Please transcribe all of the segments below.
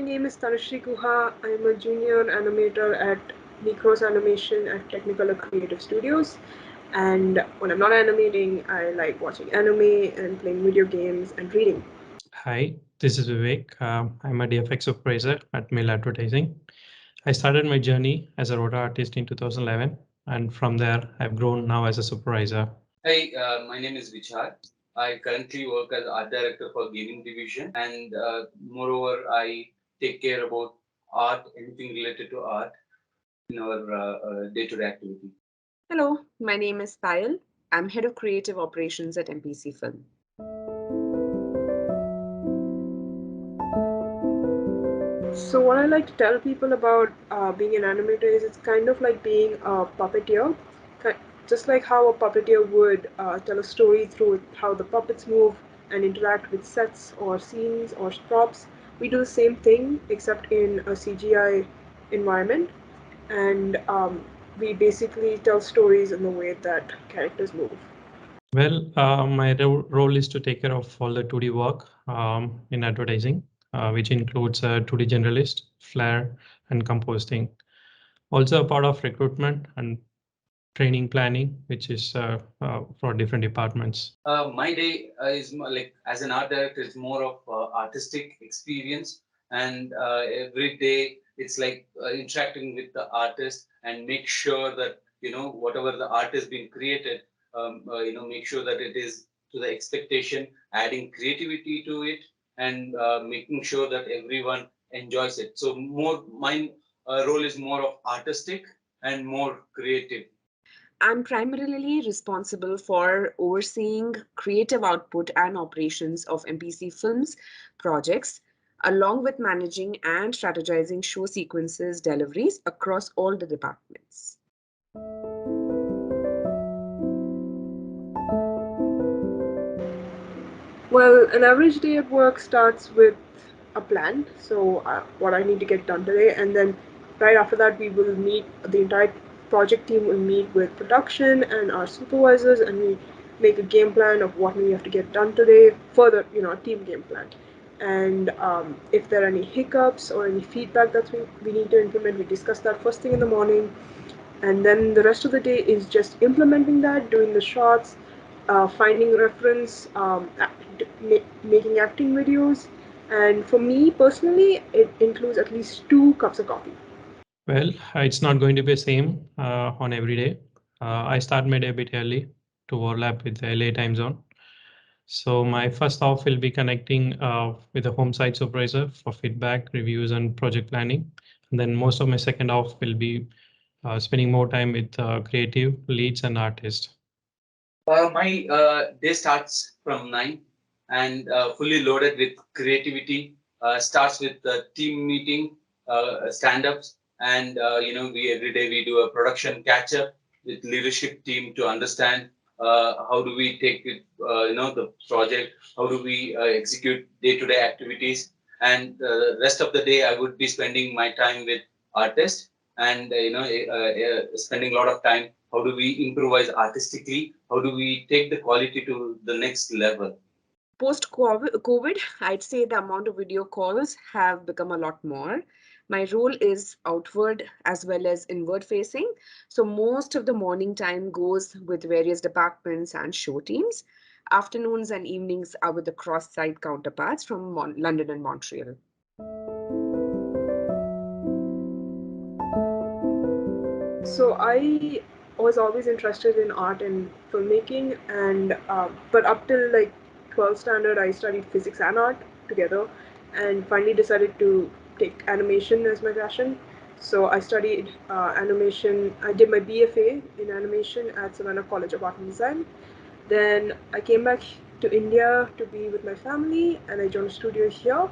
name is Tanushree Guha. I'm a junior animator at Necros Animation at Technicolor Creative Studios. And when I'm not animating, I like watching anime and playing video games and reading. Hi, this is Vivek. I'm a DFX supervisor at Mail Advertising. I started my journey as a rota artist in 2011, and from there, I've grown now as a supervisor. Hi, my name is Vichar. I currently work as art director for gaming division, and moreover, I take care about art, anything related to art in our day-to-day activity. Hello, my name is Payal. I'm head of creative operations at MPC Film. So what I like to tell people about being an animator is it's kind of like being a puppeteer. Just like how a puppeteer would tell a story through how the puppets move and interact with sets or scenes or props, we do the same thing except in a CGI environment. And we basically tell stories in the way that characters move. Well, my role is to take care of all the 2D work in advertising, which includes 2D generalist, flare, and composting. Also a part of recruitment and training planning, which is for different departments. My day is like as an art director, it's more of artistic experience, and every day it's like interacting with the artist and make sure that whatever the art has been created, make sure that it is to the expectation, adding creativity to it, and making sure that everyone enjoys it. So more my role is more of artistic and more creative. I'm primarily responsible for overseeing creative output and operations of MPC Films projects, along with managing and strategizing show sequences deliveries across all the departments. Well, an average day at work starts with a plan. So, what I need to get done today, and then right after that, we will meet. The entire project team will meet with production and our supervisors, and we make a game plan of what we have to get done today. Further, a team game plan. And if there are any hiccups or any feedback that we need to implement, we discuss that first thing in the morning, and then the rest of the day is just implementing that, doing the shots, finding reference, making acting videos, and for me personally, it includes at least 2 cups of coffee. Well, it's not going to be the same on every day. I start my day a bit early to overlap with the LA time zone. So my first off will be connecting with the home site supervisor for feedback, reviews, and project planning. And then most of my second off will be spending more time with creative leads and artists. My day starts from 9 and fully loaded with creativity. Starts with the team meeting, stand-ups, and we every day we do a production catch-up with leadership team to understand how do we take it, the project, how do we execute day-to-day activities, and the rest of the day I would be spending my time with artists and spending a lot of time. How do we improvise artistically? How do we take the quality to the next level? Post COVID, I'd say the amount of video calls have become a lot more. My role is outward as well as inward facing. So most of the morning time goes with various departments and show teams. Afternoons and evenings are with the cross site counterparts from London and Montreal. So I was always interested in art and filmmaking, and but up till like 12th standard, I studied physics and art together, and finally decided to take animation as my passion. So I studied animation. I did my BFA in animation at Savannah College of Art and Design. Then I came back to India to be with my family, and I joined a studio here.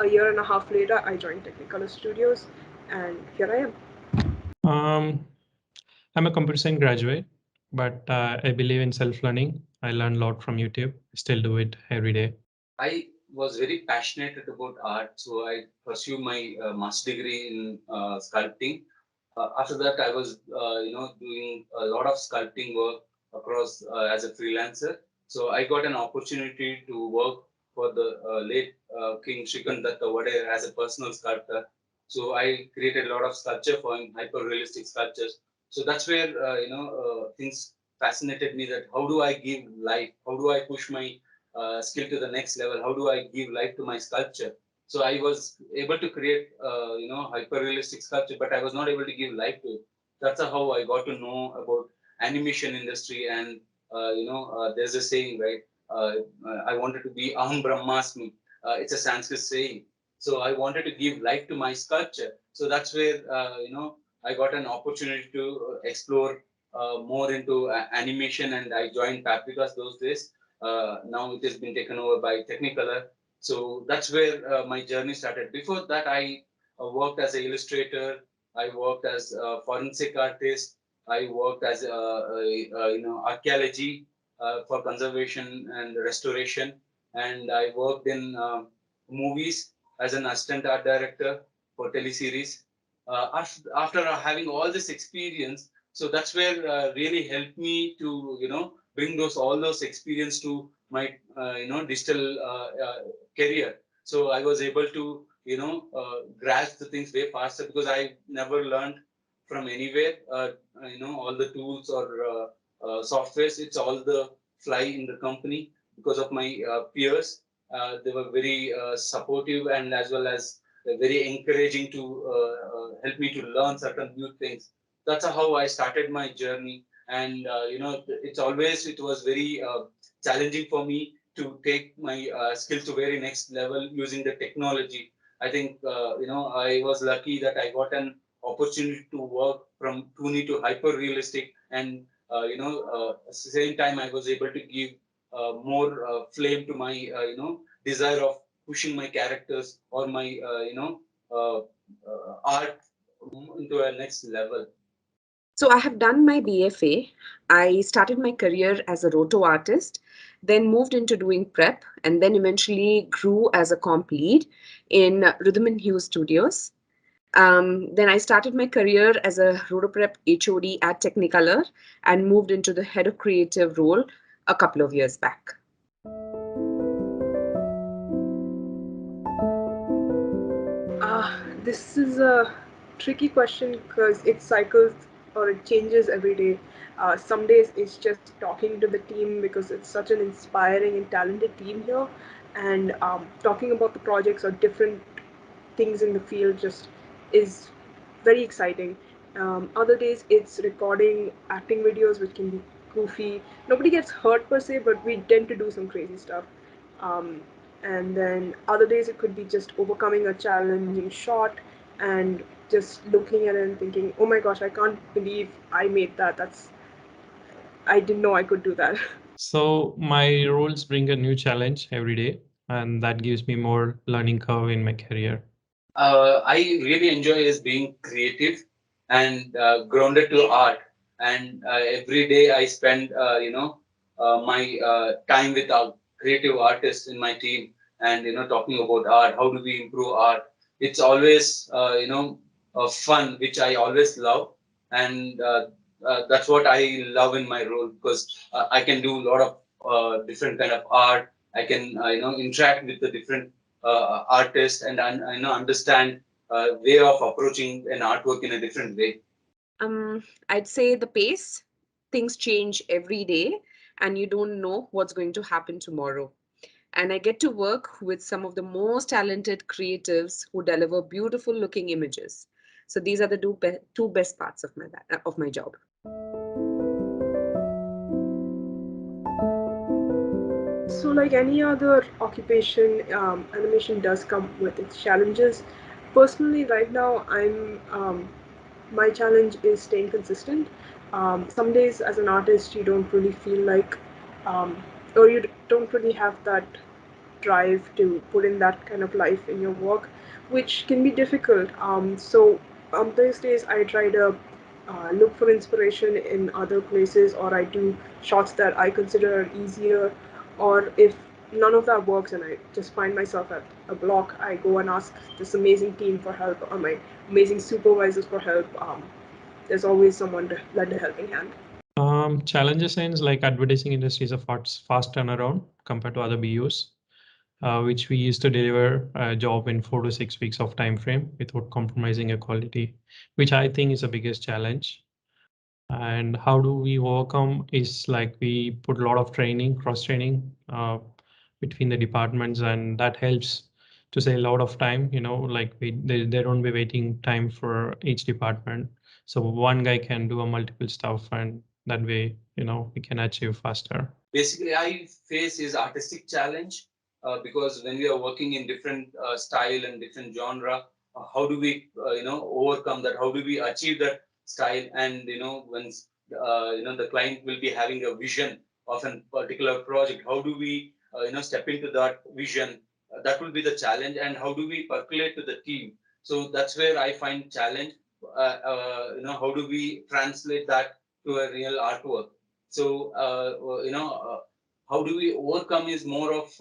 A year and a half later, I joined Technicolor Studios, and here I am. I'm a computer science graduate, but I believe in self-learning. I learn a lot from YouTube. I still do it every day. I was very passionate about art, so I pursued my master degree in sculpting. After that, I was doing a lot of sculpting work across as a freelancer. So I got an opportunity to work for the late King Shrikant Datta Vadai as a personal sculptor. So I created a lot of sculpture for him, hyper realistic sculptures. So that's where things fascinated me, that how do I give life? How do I push my skill to the next level? How do I give life to my sculpture? So I was able to create hyper realistic sculpture, but I was not able to give life to it. That's how I got to know about animation industry. And there's a saying, right? uh, I wanted to be Aham Brahmasmi. It's a Sanskrit saying. So I wanted to give life to my sculpture. So that's where I got an opportunity to explore more into animation, and I joined Paprika's those days. Now it has been taken over by Technicolor. So that's where my journey started. Before that, I worked as an illustrator. I worked as a forensic artist. I worked as archaeology for conservation and restoration, and I worked in movies as an assistant art director for teleseries. After having all this experience, so that's where really helped me to bring those all those experience to my digital career. So I was able to grasp the things way faster, because I never learned from anywhere. All the tools or softwares, it's all the fly in the company because of my peers. They were very supportive, and as well as very encouraging to help me to learn certain new things. That's how I started my journey. And it was very challenging for me to take my skills to very next level using the technology. I think I was lucky that I got an opportunity to work from 2D to hyper realistic, and at the same time I was able to give more flame to my desire of pushing my characters or my art into a next level. So I have done my BFA. I started my career as a roto artist, then moved into doing prep, and then eventually grew as a comp lead in Rhythm and Hue Studios. Then I started my career as a roto prep HOD at Technicolor and moved into the head of creative role a couple of years back. This is a tricky question because it cycles or it changes every day. Some days it's just talking to the team because it's such an inspiring and talented team here, and talking about the projects or different things in the field just is very exciting. Other days it's recording acting videos, which can be goofy. Nobody gets hurt per se, but we tend to do some crazy stuff. Um, and then other days it could be just overcoming a challenging shot and just looking at it and thinking, oh my gosh, I can't believe I made that. I didn't know I could do that. So my roles bring a new challenge every day, and that gives me more learning curve in my career. I really enjoy is being creative and grounded to art. And every day I spend, my time with our creative artists in my team, and talking about art. How do we improve art? It's always, fun, which I always love, and that's what I love in my role, because I can do a lot of different kind of art. I can, interact with the different artist, and understand way of approaching an artwork in a different way. I'd say the pace, things change every day, and you don't know what's going to happen tomorrow. And I get to work with some of the most talented creatives who deliver beautiful looking images. So these are the two best parts of my job. So, like any other occupation, animation does come with its challenges. Personally, right now, my challenge is staying consistent. Some days, as an artist, you don't really feel like, um, or you don't really have that drive to put in that kind of life in your work, which can be difficult. So these days I try to look for inspiration in other places, or I do shots that I consider are easier, or if none of that works and I just find myself at a block, I go and ask this amazing team for help or my amazing supervisors for help. There's always someone to lend a helping hand. Challenges in like advertising industry is a fast turnaround compared to other BUs. which we used to deliver a job in 4 to 6 weeks of time frame without compromising a quality, which I think is the biggest challenge. And how do we overcome is like we put a lot of training, cross training between the departments, and that helps to save a lot of time. Like they don't be waiting time for each department. So one guy can do a multiple stuff, and that way, we can achieve faster. Basically, I face is artistic challenge because when we are working in different style and different genre, how do we overcome that? How do we achieve that style? And when the client will be having a vision of a particular project, how do we step into that vision? That will be the challenge. And how do we percolate to the team? So that's where I find challenge. How do we translate that to a real artwork? So how do we overcome is more of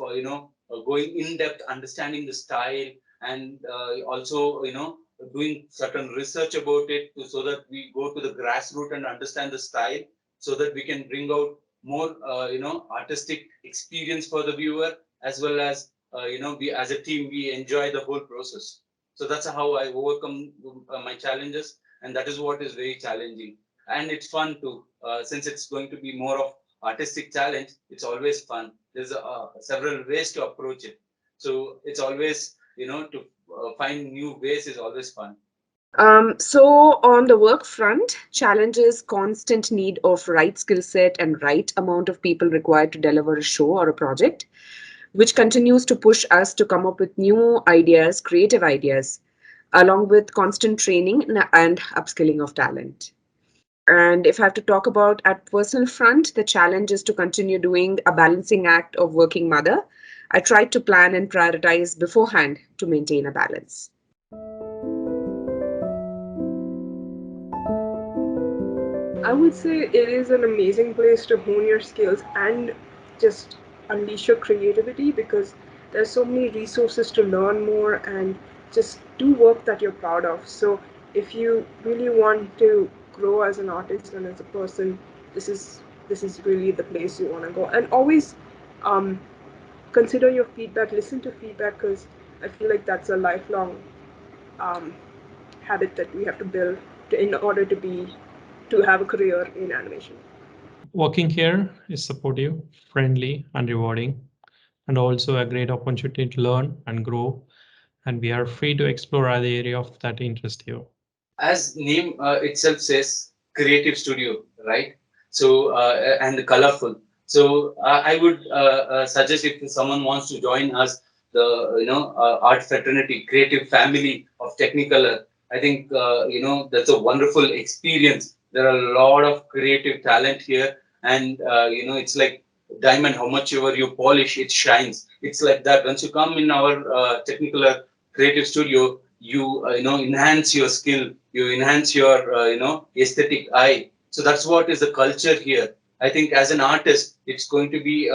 going in depth, understanding the style, and also doing certain research about it, so that we go to the grassroots and understand the style, so that we can bring out more artistic experience for the viewer, as well as we as a team we enjoy the whole process. So that's how I overcome my challenges, and that is what is very challenging, and it's fun too. Since it's going to be more of artistic challenge, it's always fun. There's several ways to approach it, so it's always to find new ways is always fun. So on the work front, challenges constant need of right skill set and right amount of people required to deliver a show or a project, which continues to push us to come up with new ideas, creative ideas, along with constant training and upskilling of talent. And if I have to talk about at personal front, the challenge is to continue doing a balancing act of working mother. I try to plan and prioritize beforehand to maintain a balance. I would say it is an amazing place to hone your skills and just unleash your creativity, because there's so many resources to learn more and just do work that you're proud of. So if you really want to grow as an artist and as a person, this is really the place you want to go. And always um, consider your feedback, listen to feedback, because I feel like that's a lifelong um, habit that we have to build in order to have a career in animation. Working here is supportive, friendly, and rewarding, and also a great opportunity to learn and grow. And we are free to explore other area of that interest you. As name itself says, creative studio, right? So and colorful. So I would suggest, if someone wants to join us, the art fraternity, creative family of Technicolor, I think that's a wonderful experience. There are a lot of creative talent here, and it's like diamond. How much ever you polish, it shines. It's like that. Once you come in our Technicolor creative studio, you enhance your skill, you enhance your aesthetic eye. So that's what is the culture here. I think as an artist, it's going to be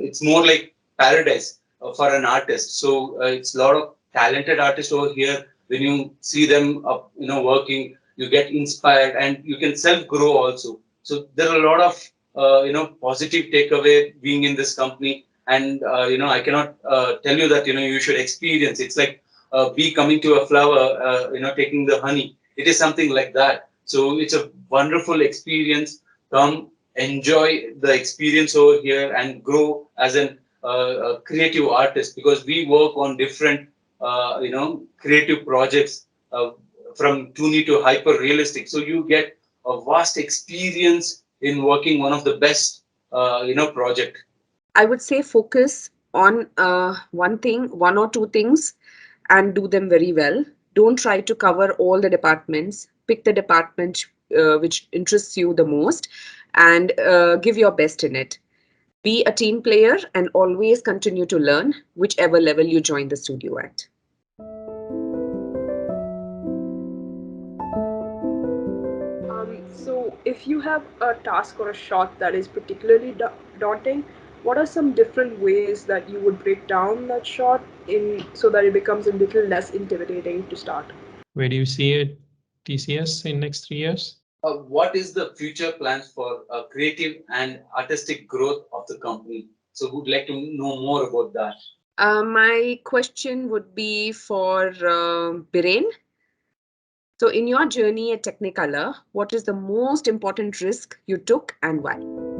it's more like paradise for an artist. So it's a lot of talented artists over here. When you see them working, you get inspired, and you can self grow also. So there are a lot of positive takeaway being in this company. And I cannot tell you that you should experience. It's like bee coming to a flower, taking the honey. It is something like that. So it's a wonderful experience. Come enjoy the experience over here and grow as a creative artist, because we work on different, creative projects from 2D to hyper realistic. So you get a vast experience in working one of the best, project. I would say focus on one thing, one or two things, and do them very well. Don't try to cover all the departments. Pick the department which interests you the most and give your best in it. Be a team player and always continue to learn, whichever level you join the studio at. So, if you have a task or a shot that is particularly daunting, what are some different ways that you would break down that shot in so that it becomes a little less intimidating to start? Where do you see it, TCS, in next 3 years? What is the future plans for creative and artistic growth of the company? So, would like to know more about that. My question would be for Biren. So, in your journey at Technicolor, what is the most important risk you took and why?